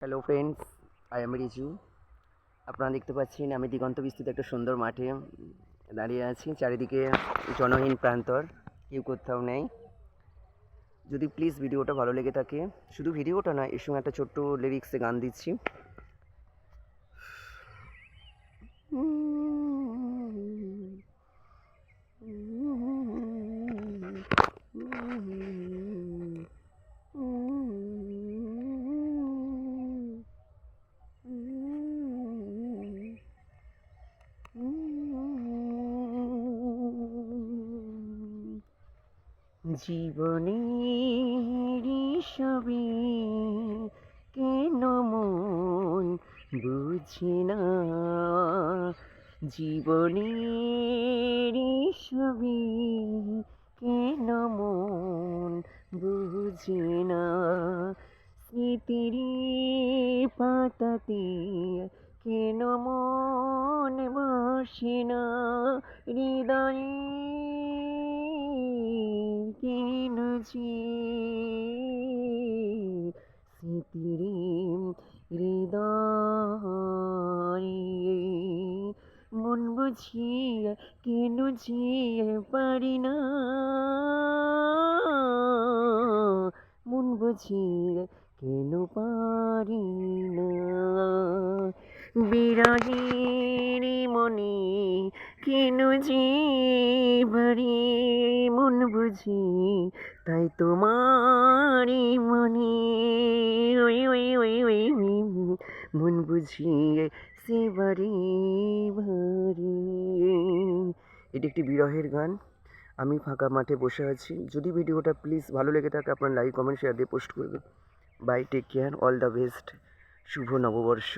Hello friends, I am Riju. আপনারা দেখতে পাচ্ছেন আমি দিগন্ত বিস্তৃত একটা সুন্দর মাঠে দাঁড়িয়ে আছি। চারিদিকে জনহীন প্রান্তর, কেউ কোথাও নেই। যদি প্লিজ ভিডিওটা ভালো লেগে থাকে, শুধু ভিডিওটা নয়, এর সঙ্গে একটা ছোট্ট লিরিক্সে গান দিচ্ছি। জীবনের সবই কেন মন বুঝি না, জীবনের সবই কেন মন বুঝি না, স্মৃতির পাতাতে কেন মন বসে না, হৃদয়ে কেন যে স্মৃতির হৃদয়ে মন বুঝিয়ে কেন যে পারি না, মন বুঝিয়ে কেন পারি না, বিরহের মনে কেন যে বাড়ি, মন বুঝি তাই তোমারই মনে, ওই ওই ওই ওই মন বুঝিয়ে সে বাড়ি ভারি। এটি একটি বিরহের গান। আমি ফাঁকা মাঠে বসে আছি। যদি ভিডিওটা প্লিজ ভালো লেগে থাকে, আপনার লাইক কমেন্ট শেয়ার দিয়ে পোস্ট করবেন। Bye, take care, all the best, শুভ নববর্ষ।